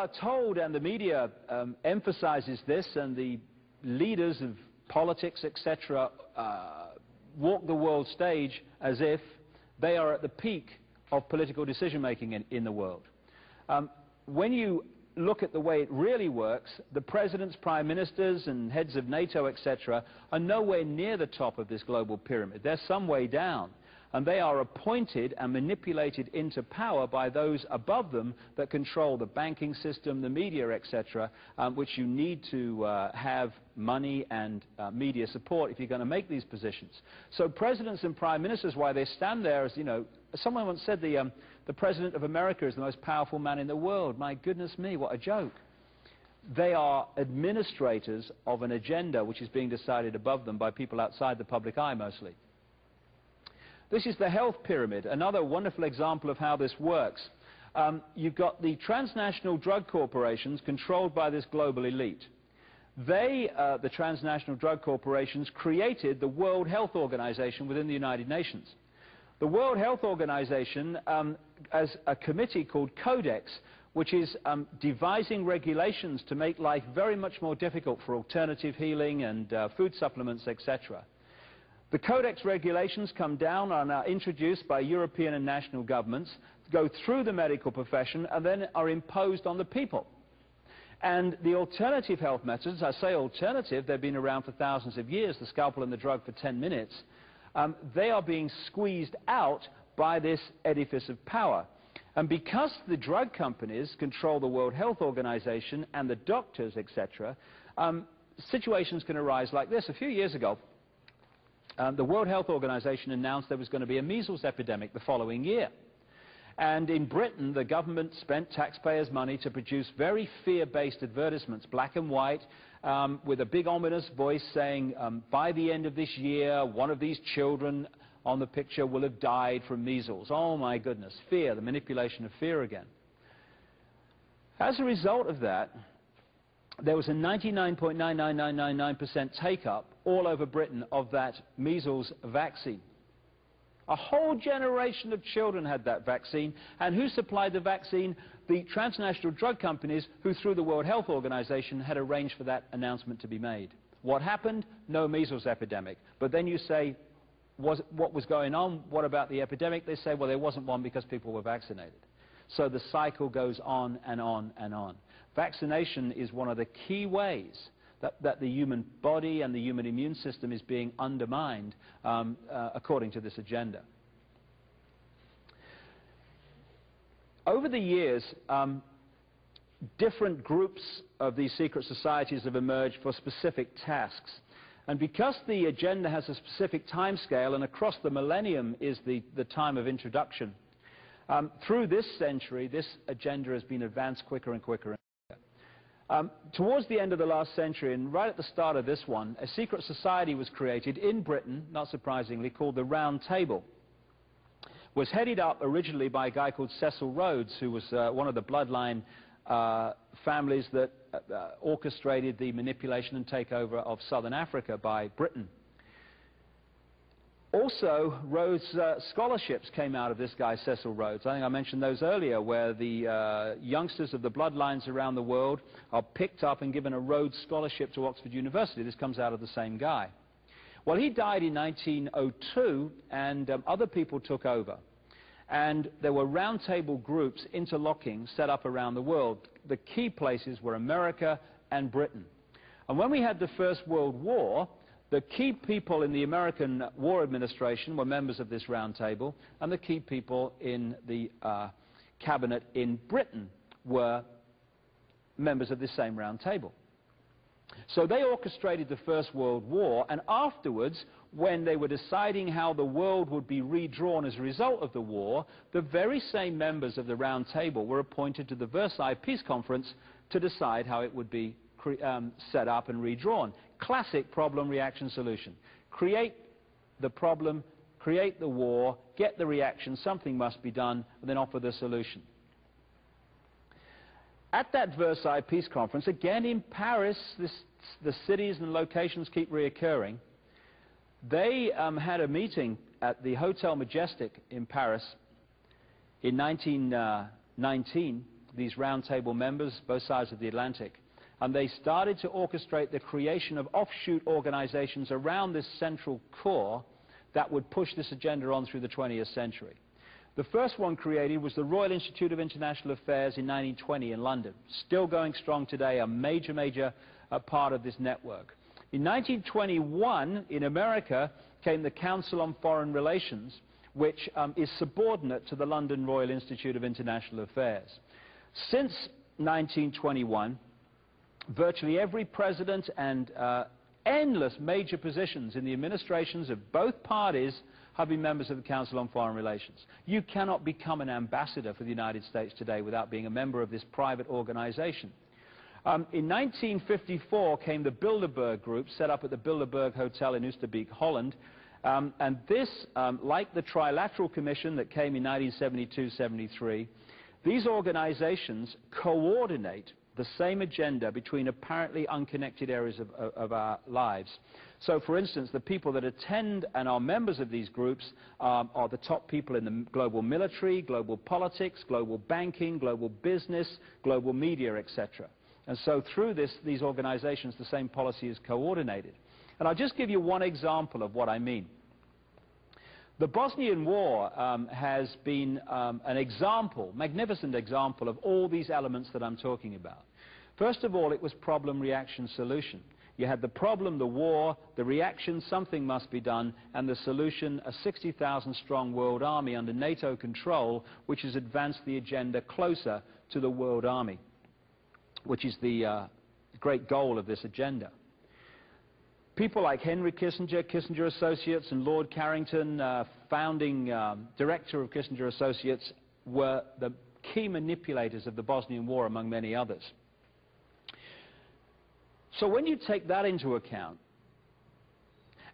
are told, and the media emphasizes this, and the leaders of politics, etc., walk the world stage as if they are at the peak of political decision-making in the world. When you look at the way it really works, the presidents, prime ministers, and heads of NATO, etc., are nowhere near the top of this global pyramid. They're some way down. And they are appointed and manipulated into power by those above them that control the banking system, the media, etc., which you need to have money and media support if you're going to make these positions. So presidents and prime ministers, why they stand there, as you know, someone once said the president of America is the most powerful man in the world. My goodness me, what a joke. They are administrators of an agenda which is being decided above them by people outside the public eye mostly. This is the health pyramid, another wonderful example of how this works. You've got the transnational drug corporations controlled by this global elite. They, the transnational drug corporations, created the World Health Organization within the United Nations. The World Health Organization as a committee called Codex, which is devising regulations to make life very much more difficult for alternative healing and food supplements, etc. The Codex regulations come down and are introduced by European and national governments, go through the medical profession, and then are imposed on the people. And the alternative health methods, I say alternative, they've been around for thousands of years, the scalpel and the drug for 10 minutes, they are being squeezed out by this edifice of power. And because the drug companies control the World Health Organization and the doctors, etc., situations can arise like this. A few years ago, the World Health Organization announced there was going to be a measles epidemic the following year. And in Britain, the government spent taxpayers' money to produce very fear-based advertisements, black and white, with a big ominous voice saying, by the end of this year, one of these children on the picture will have died from measles. Oh my goodness, fear, the manipulation of fear again. As a result of that, there was a 99.99999% take-up all over Britain of that measles vaccine. A whole generation of children had that vaccine, and who supplied the vaccine? The transnational drug companies who, through the World Health Organization, had arranged for that announcement to be made. What happened? No measles epidemic. But then you say, what was going on? What about the epidemic? They say, well, there wasn't one because people were vaccinated. So the cycle goes on and on and on. Vaccination is one of the key ways that the human body and the human immune system is being undermined according to this agenda. Over the years, different groups of these secret societies have emerged for specific tasks. And because the agenda has a specific time scale, and across the millennium is the time of introduction, through this century, this agenda has been advanced quicker and quicker. Towards the end of the last century, and right at the start of this one, a secret society was created in Britain, not surprisingly, called the Round Table. It was headed up originally by a guy called Cecil Rhodes, who was one of the bloodline families that orchestrated the manipulation and takeover of southern Africa by Britain. Also, Rhodes scholarships came out of this guy, Cecil Rhodes. I think I mentioned those earlier, where the youngsters of the bloodlines around the world are picked up and given a Rhodes scholarship to Oxford University. This comes out of the same guy. Well, he died in 1902, and other people took over. And there were roundtable groups interlocking, set up around the world. The key places were America and Britain. And when we had the First World War, the key people in the American War Administration were members of this round table, and the key people in the cabinet in Britain were members of this same round table. So they orchestrated the First World War, and afterwards, when they were deciding how the world would be redrawn as a result of the war, the very same members of the round table were appointed to the Versailles Peace Conference to decide how it would be set up and redrawn. Classic problem, reaction, solution. Create the problem, create the war, get the reaction, something must be done, and then offer the solution. At that Versailles Peace Conference, again in Paris, the cities and locations keep reoccurring, they had a meeting at the Hotel Majestic in Paris in 1919, these roundtable members, both sides of the Atlantic, and they started to orchestrate the creation of offshoot organizations around this central core that would push this agenda on through the 20th century. The first one created was the Royal Institute of International Affairs in 1920 in London, still going strong today, a major part of this network. In 1921, in America, came the Council on Foreign Relations, which is subordinate to the London Royal Institute of International Affairs. Since 1921, virtually every president and endless major positions in the administrations of both parties have been members of the Council on Foreign Relations. You cannot become an ambassador for the United States today without being a member of this private organization. In 1954 came the Bilderberg Group, set up at the Bilderberg Hotel in Oosterbeek, Holland. And this, like the Trilateral Commission that came in 1972-73, these organizations coordinate the same agenda between apparently unconnected areas of our lives. So, for instance, the people that attend and are members of these groups are the top people in the global military, global politics, global banking, global business, global media, etc. And so through these organizations, the same policy is coordinated. And I'll just give you one example of what I mean. The Bosnian War has been an example, magnificent example, of all these elements that I'm talking about. First of all, it was problem, reaction, solution. You had the problem, the war, the reaction, something must be done, and the solution, a 60,000-strong world army under NATO control, which has advanced the agenda closer to the world army, which is the great goal of this agenda. People like Henry Kissinger, Kissinger Associates, and Lord Carrington, founding director of Kissinger Associates, were the key manipulators of the Bosnian War, among many others. So when you take that into account,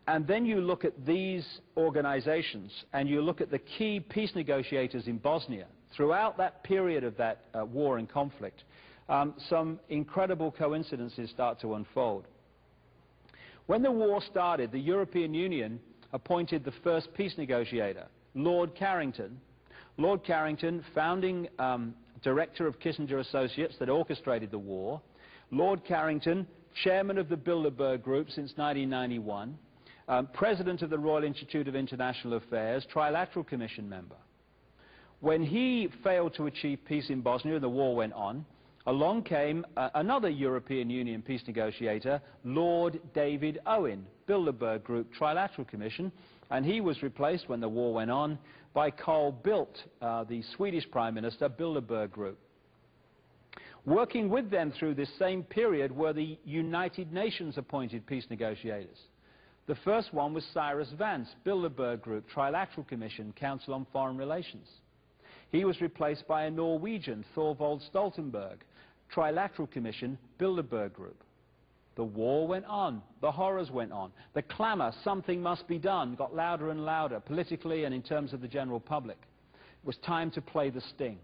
and then you look at these organizations, and you look at the key peace negotiators in Bosnia, throughout that period of that war and conflict, some incredible coincidences start to unfold. When the war started, the European Union appointed the first peace negotiator, Lord Carrington. Lord Carrington, founding director of Kissinger Associates that orchestrated the war. Lord Carrington, chairman of the Bilderberg Group since 1991. President of the Royal Institute of International Affairs, Trilateral Commission member. When he failed to achieve peace in Bosnia and the war went on, along came another European Union peace negotiator, Lord David Owen, Bilderberg Group, Trilateral Commission, and he was replaced when the war went on by Carl Bildt, the Swedish Prime Minister, Bilderberg Group. Working with them through this same period were the United Nations appointed peace negotiators. The first one was Cyrus Vance, Bilderberg Group, Trilateral Commission, Council on Foreign Relations. He was replaced by a Norwegian, Thorvald Stoltenberg, Trilateral Commission, Bilderberg Group. The war went on. The horrors went on. The clamor, something must be done, got louder and louder, politically and in terms of the general public. It was time to play the sting.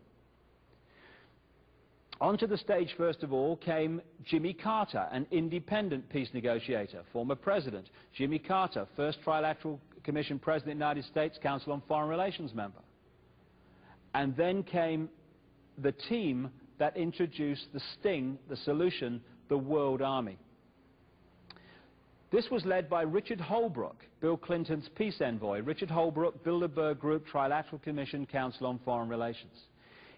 Onto the stage, first of all, came Jimmy Carter, an independent peace negotiator, former president. Jimmy Carter, first Trilateral Commission president of the United States, Council on Foreign Relations member. And then came the team that introduced the sting, the solution, the World Army. This was led by Richard Holbrooke, Bill Clinton's peace envoy. Richard Holbrooke, Bilderberg Group, Trilateral Commission, Council on Foreign Relations.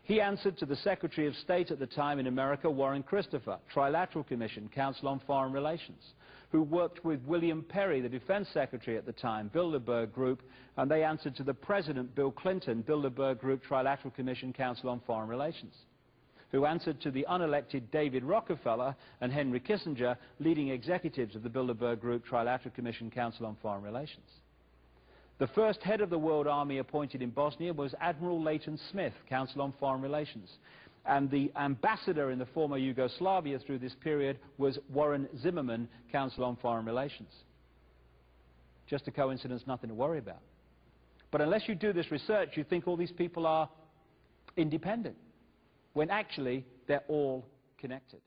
He answered to the Secretary of State at the time in America, Warren Christopher, Trilateral Commission, Council on Foreign Relations, who worked with William Perry, the Defense Secretary at the time, Bilderberg Group, and they answered to the President, Bill Clinton, Bilderberg Group, Trilateral Commission, Council on Foreign Relations, who answered to the unelected David Rockefeller and Henry Kissinger, leading executives of the Bilderberg Group, Trilateral Commission, Council on Foreign Relations. The first head of the World Army appointed in Bosnia was Admiral Leighton Smith, Council on Foreign Relations. And the ambassador in the former Yugoslavia through this period was Warren Zimmerman, Council on Foreign Relations. Just a coincidence, nothing to worry about. But unless you do this research, you think all these people are independent, when actually they're all connected.